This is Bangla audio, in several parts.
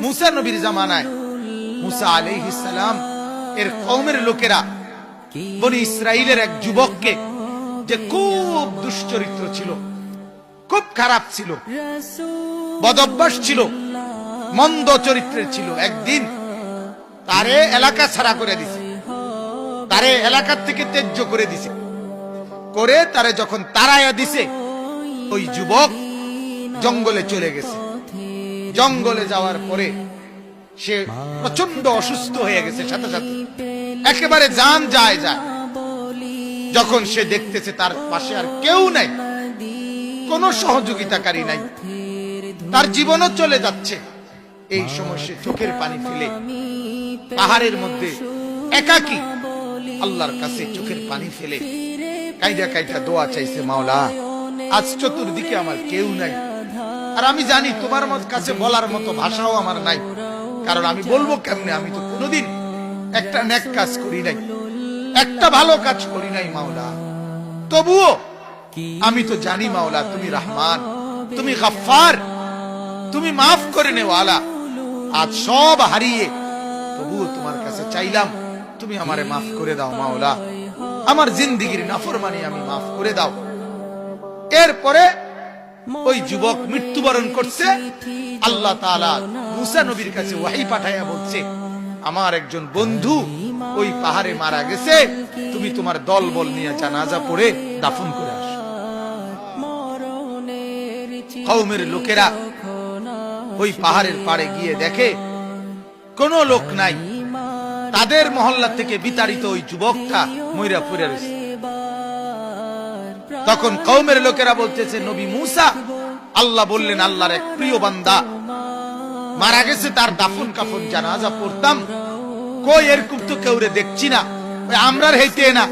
মুসা নবীর জামানায় মুসা আলাইহিস সালাম এর কওমের লোকেরা বনি ইসরাইলের এক যুবককে, যে খুব দুশ্চরিত্র ছিল, খুব খারাপ ছিল, বদঅভ্যাস ছিল, মন্দ চরিত্রের ছিল, একদিন তারে এলাকা ছাড়া করে দিছে, তারে এলাকার থেকে ত্যায্য করে দিছে। করে তারে যখন তাড়াইয়া দিছে, ওই যুবক জঙ্গলে চলে গেছে। জঙ্গলে যাওয়ার পরে সে প্রচন্ড অসুস্থ হয়ে গেছে, সাথে সাথে একেবারে জান যায়। যখন সে দেখতেছে তার পাশে আর কেউ নাই, কোন সহযোগিতাকারী নাই, তার জীবনও চলে যাচ্ছে, এই সময় সে চোখের পানি ফেলে পাহাড়ের মধ্যে একাকী আল্লাহর কাছে চোখের পানি ফেলে কাইদা কাইদা দোয়া চাইছে, মাওলা আজ চতুর্দিকে আমার কেউ নাই, আর আমি জানি তোমার কাছে বলার মতো ভাষাও আমার নাই, কারণ আমি বলবো কেমনে, আমি তো কোনোদিন একটা নেক কাজ করি নাই, একটা ভালো কাজ করি নাই মাওলা। তবুও আমি তো জানি মাওলা তুমি রহমান, তুমি গফফার, তুমি মাফ করে নেওয়ালা। আজ সব হারিয়ে তবুও তোমার কাছে চাইলাম, তুমি আমারে মাফ করে দাও মাওলা, আমার জিন্দেগীর নাফরমানি আমি মাফ করে দাও। এরপরে ওই যুবক মৃত্যুবরণ করছে। আল্লাহ তাআলা মুসা নবীর কাছে ওহী পাঠাইয়া বলছে, আমার একজন বন্ধু ওই পাহাড়ে মারা গেছে, তুমি তোমার দলবল নিয়ে জানাজা পড়ে দাফন করে আসো। কওমের লোকেরা ওই পাহাড়ের পাড়ে গিয়ে দেখে কোন লোক নাই, তাদের মহল্লা থেকে বিতাড়িত ওই যুবকটা মইরা পড়ে রয়েছে। তখন কওমের লোকেরা বলতেছে, নবী মুসা, আল্লাহ বললেন আল্লাহর এক প্রিয় বান্দা মারা গেছে, তার দাফন কাফন জানাজা পড়তাম, কই এরকম তো কেউরে দেখছি না, আমরার হইতে না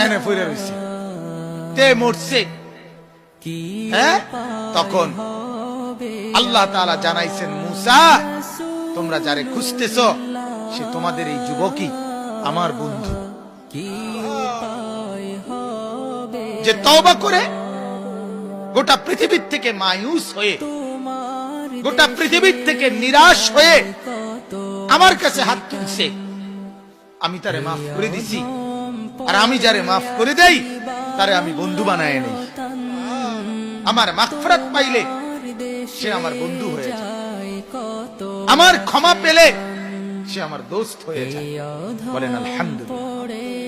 এনে পড়ে রয়েছে, তে মরছে। হ্যাঁ, তখন আল্লাহ তাআলা জানাইছেন, মুসা তোমরা যারে খুঁজতেছ সে তোমাদের এই যুবকই, আমার বন্ধু, যে তওবা করে গোটা পৃথিবীর থেকে মায়ুস হয়ে, গোটা পৃথিবীর থেকে নিরাশ হয়ে আমার কাছে হাত তুলছে, আমি তারে মাফ করে দিছি, আর আমি যারে মাফ করে দেই তারে আমি বন্ধু বানায় নেই। আমার মাগফিরাত পাইলে সে আমার বন্ধু হয়ে যায়, আমার ক্ষমা পেলে সে আমার দোস্ত হয়ে যায়। বলেন আলহামদুলিল্লাহ।